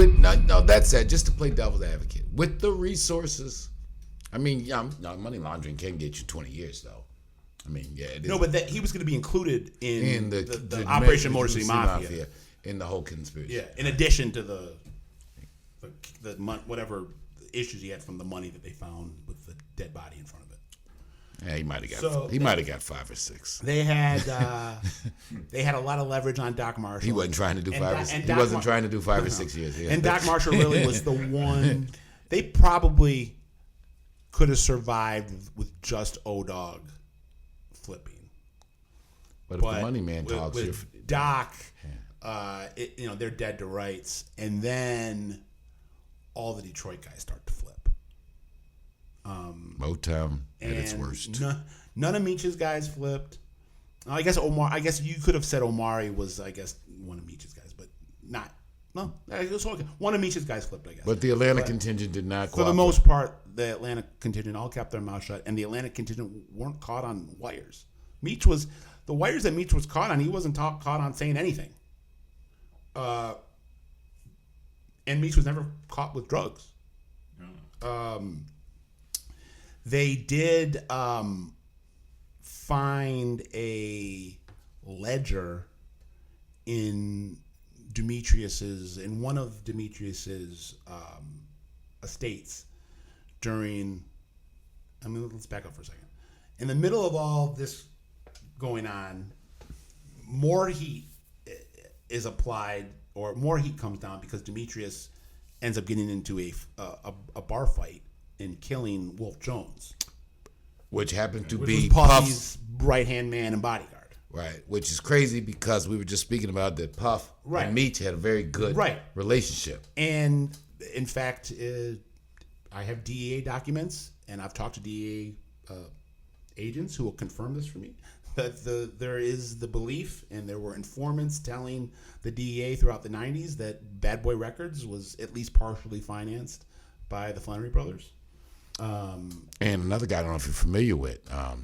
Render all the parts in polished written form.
that said, just to play devil's advocate, with the resources, I mean, money laundering can get you 20 years, though. I mean, yeah. It is. No, but he was going to be included in the Operation Motor City Mafia. In the whole conspiracy. Yeah, in addition to the whatever issues he had from the money that they found with the dead body in front of it. Yeah, he might have got 5 or 6. They had a lot of leverage on Doc Marshall. He wasn't trying to do 5 or 6. He wasn't trying to do 5 or 6 years. Yeah. And Doc Marshall really was the one. They probably could have survived with just O-Dog flipping. But if the money man talks, with Doc, they're dead to rights, and then all the Detroit guys start to flip. Motown at its worst. None of Meech's guys flipped. I guess you could have said Omari was, one of Meech's guys, but not. No, one of Meech's guys flipped, I guess. But the Atlanta contingent did not. For the most part, the Atlanta contingent all kept their mouth shut, and the Atlanta contingent weren't caught on wires. The wires that Meech was caught on. He wasn't caught on saying anything. And Meech was never caught with drugs. They did find a ledger in one of Demetrius's estates during. Let's back up for a second. In the middle of all this going on, more heat is applied, or more heat comes down because Demetrius ends up getting into a bar fight and killing Wolf Jones, which happened to be Puffy's right-hand man and bodyguard. Right, which is crazy because we were just speaking about that Puff and Meech had a very good relationship. And in fact, I have DEA documents, and I've talked to DEA agents who will confirm this for me, that there is the belief, and there were informants telling the DEA throughout the 90s that Bad Boy Records was at least partially financed by the Flenory brothers. And another guy I don't know if you're familiar with, a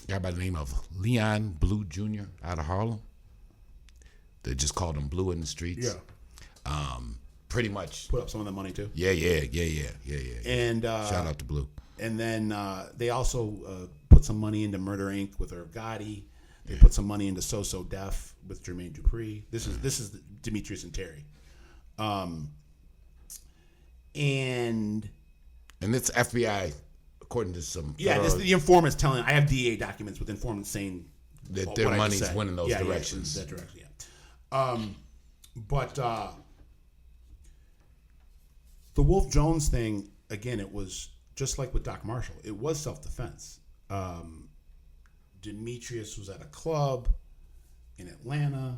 guy by the name of Leon Blue Jr. out of Harlem. They just called him Blue in the streets. Yeah. Pretty much. Put up some of the money too. Yeah. And shout out to Blue. And then they also put some money into Murder Inc. with Irv Gotti. They put some money into So Def with Jermaine Dupri. This is Demetrius and Terry. And it's FBI, according to some. Yeah, the informants telling. I have DEA documents with informants saying that their money's went in those directions. That direction, yeah. But the Wolf Jones thing, again, it was just like with Doc Marshall. It was self-defense. Demetrius was at a club in Atlanta.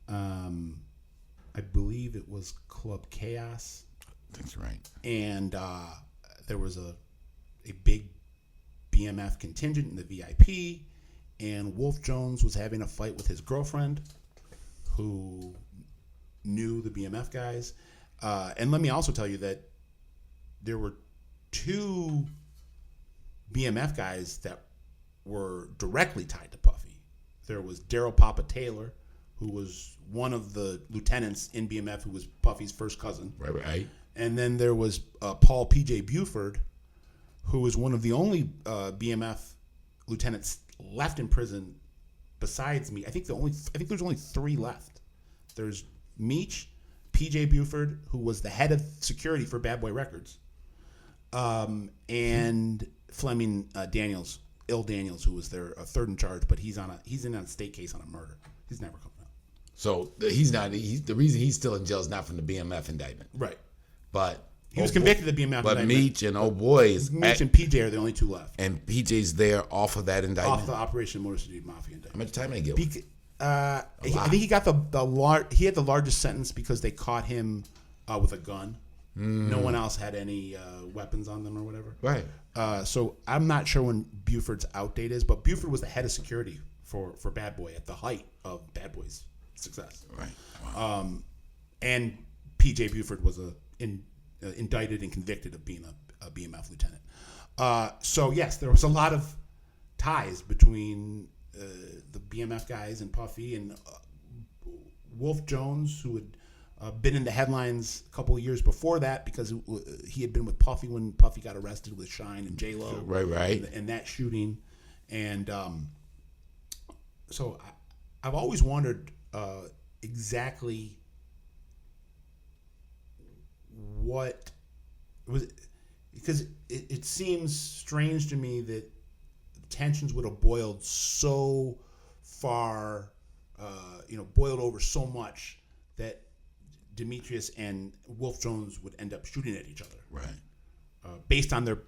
I believe it was Club Chaos. That's right. And there was a big BMF contingent in the VIP, and Wolf Jones was having a fight with his girlfriend, who knew the BMF guys. And let me also tell you that there were 2 BMF guys that were directly tied to Puffy. There was Daryl Papa Taylor, who was one of the lieutenants in BMF, who was Puffy's first cousin. Right. And then there was Paul P.J. Buford, who was one of the only BMF lieutenants left in prison besides me. I think there's only 3 left. There's Meech, P.J. Buford, who was the head of security for Bad Boy Records, and Fleming Daniels, who was their third in charge, but he's in a state case on a murder. He's never coming out. So he's not. The reason he's still in jail is not from the BMF indictment, right? But he was convicted of BMF. But Meech and Meech and PJ are the only 2 left. And PJ's there off of that indictment, off the Operation Motor City Mafia indictment. How much time did he get? I think he got he had the largest sentence because they caught him with a gun. No one else had any weapons on them or whatever. Right. So I'm not sure when Buford's out date is, but Buford was the head of security for Bad Boy at the height of Bad Boy's success. Right. Wow. And P.J. Buford was indicted and convicted of being a BMF lieutenant. So yes, there was a lot of ties between the BMF guys and Puffy and Wolf Jones, who had been in the headlines a couple of years before that because he had been with Puffy when Puffy got arrested with Shine and J-Lo. Right. And that shooting. And so I've always wondered exactly what was, because it seems strange to me that tensions would have boiled so far, boiled over so much that Demetrius and Wolf Jones would end up shooting at each other. Right. Based on their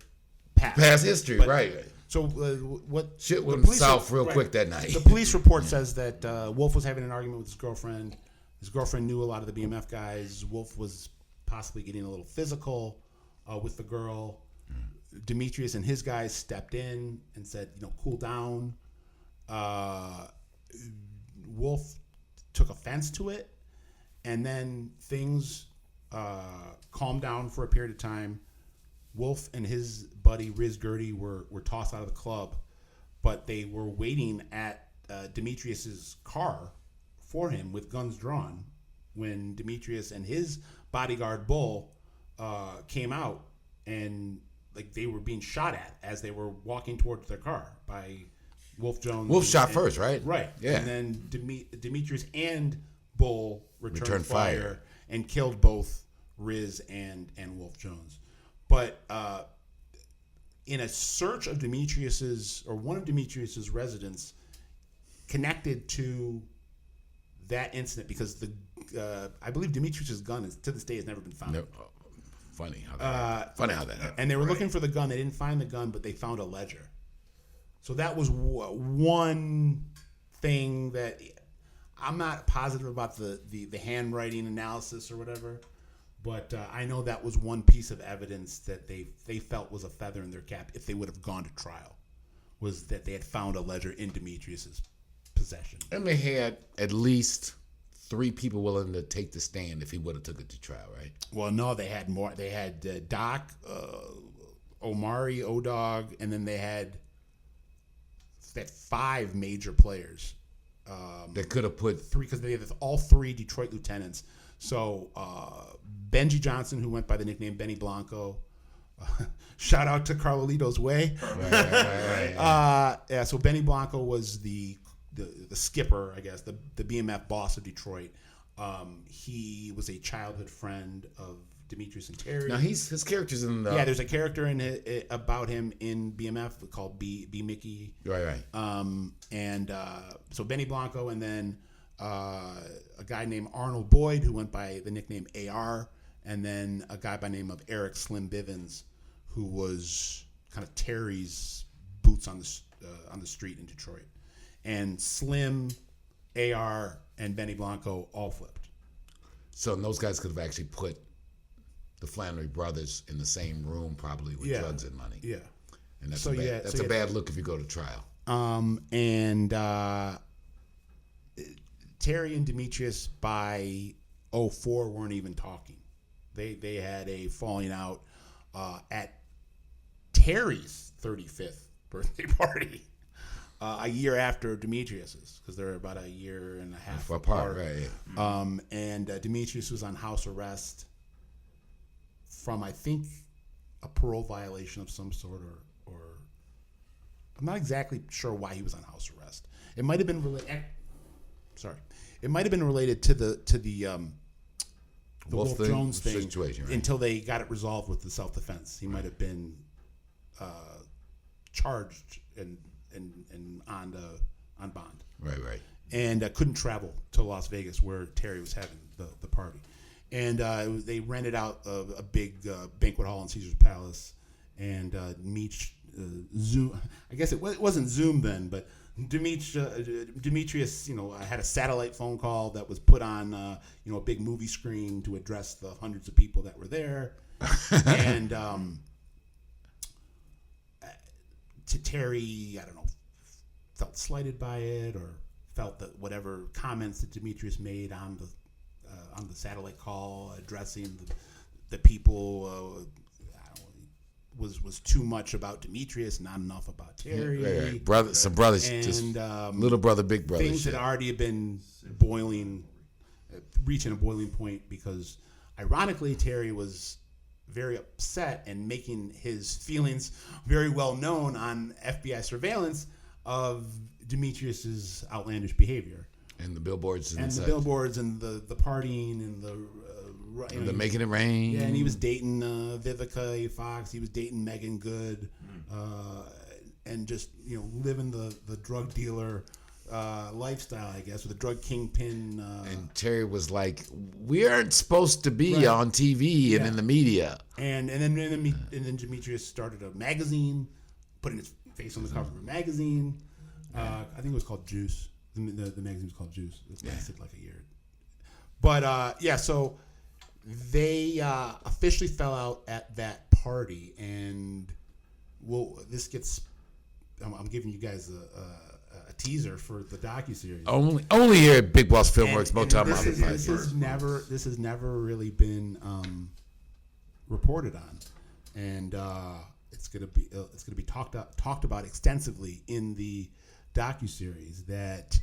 past history, but, right. So what shit went south real quick that night. The police report says that Wolf was having an argument with his girlfriend. His girlfriend knew a lot of the BMF guys. Wolf was possibly getting a little physical with the girl. Demetrius and his guys stepped in and said, cool down. Wolf took offense to it, and then things calmed down for a period of time. Wolf and his buddy Riz Gertie were tossed out of the club, but they were waiting at Demetrius's car for him with guns drawn when Demetrius and his bodyguard Bull came out, and they were being shot at as they were walking towards their car by Wolf Jones. Wolf shot first, right? Right. Yeah. And then Demetrius and Bull returned fire and killed both Riz and Wolf Jones. But in a search of one of Demetrius's residents connected to that incident, because I believe Demetrius's gun to this day has never been found. No. Funny how that happened. And they were looking for the gun. They didn't find the gun, but they found a ledger. So that was one thing that I'm not positive about the handwriting analysis or whatever, but I know that was one piece of evidence that they felt was a feather in their cap if they would have gone to trial, was that they had found a ledger in Demetrius's possession. And they had at least 3 people willing to take the stand if he would have took it to trial, right? Well, no, they had more. They had Doc, Omari, O-Dog, and then they had 5 major players. They could have put 3, because they had all 3 Detroit lieutenants. So Benji Johnson, who went by the nickname Benny Blanco. Shout out to Carlito's Way. Right. So Benny Blanco was the skipper, I guess, the BMF boss of Detroit. He was a childhood friend of Demetrius and Terry. Now his character's in the there's a character about him in BMF called B Mickey. Right. So Benny Blanco, and then a guy named Arnold Boyd, who went by the nickname AR, and then a guy by the name of Eric Slim Bivens, who was kind of Terry's boots on the street in Detroit. And Slim, AR, and Benny Blanco all flipped. So those guys could have actually put the Flenory brothers in the same room, probably with drugs and money. Yeah. And that's a bad look if you go to trial. And Terry and Demetrius by 2004 weren't even talking. They had a falling out at Terry's 35th birthday party. A year after Demetrius's, because they're about a year and a half apart. Right. And Demetrius was on house arrest from, I think, a parole violation of some sort, or I'm not exactly sure why he was on house arrest. It might have been related. It might have been related to the Wolf Jones thing situation, right? Until they got it resolved with the self-defense. He might have been charged and on bond. Right. And couldn't travel to Las Vegas where Terry was having the party. And they rented out a big banquet hall in Caesar's Palace. And Meech, Zoom, I guess it wasn't Zoom then, but Demetrius, had a satellite phone call that was put on, a big movie screen to address the hundreds of people that were there. And to Terry, I don't know, felt slighted by it, or felt that whatever comments that Demetrius made on the satellite call addressing the people was too much about Demetrius, not enough about Terry. Some brothers, and just little brother, big brother. Things shit. had already been boiling reaching a boiling point because, ironically, Terry was very upset and making his feelings very well known on FBI surveillance of Demetrius's outlandish behavior. And the billboards and the billboards and the partying and the making it rain. Yeah, and he was dating Vivica A. Fox. He was dating Megan Good, and just living the drug dealer lifestyle, I guess, with a drug kingpin. And Terry was like, "We aren't supposed to be on TV and in the media." And then Demetrius started a magazine, putting his face on the cover of a magazine. I think it was called Juice. The magazine was called Juice. It lasted like a year. But so they officially fell out at that party, and this gets. I'm giving you guys a teaser for the docuseries. Only here at Big Boss Filmworks, Motown Mafia. This has never really been reported on, and it's gonna be talked about extensively in the docuseries that.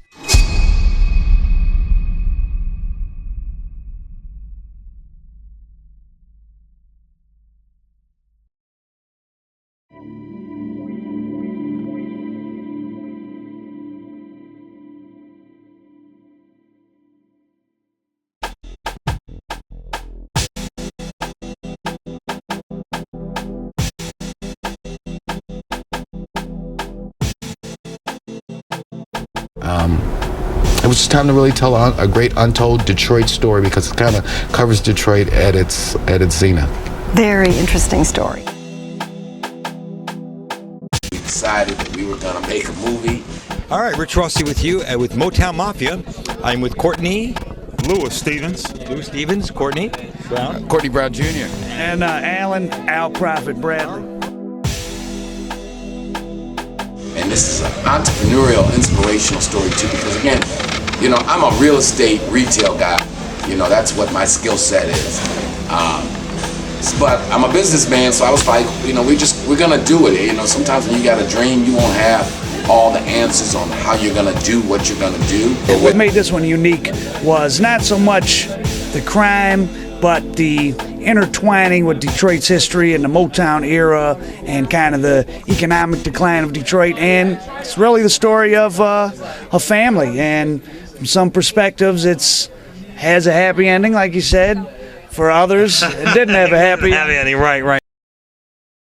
It was just time to really tell a great Untold Detroit story because it kind of covers Detroit at its zenith. Very interesting story. We decided that we were going to make a movie. All right, Rich Rossi with you with Motown Mafia. I'm with Courtney. Louis Stevens, Courtney Brown. Courtney Brown Jr. And Alan Al Prophet Bradley. And this is an entrepreneurial, inspirational story too, because again, I'm a real estate retail guy. That's what my skill set is. But I'm a businessman, so I was like, we're gonna do it. Sometimes when you got a dream, you won't have all the answers on how you're gonna do what you're gonna do. What made this one unique was not so much the crime, but the intertwining with Detroit's history and the Motown era and kind of the economic decline of Detroit. And it's really the story of a family. And from some perspectives, has a happy ending, like you said. For others, it didn't have a happy ending. Right.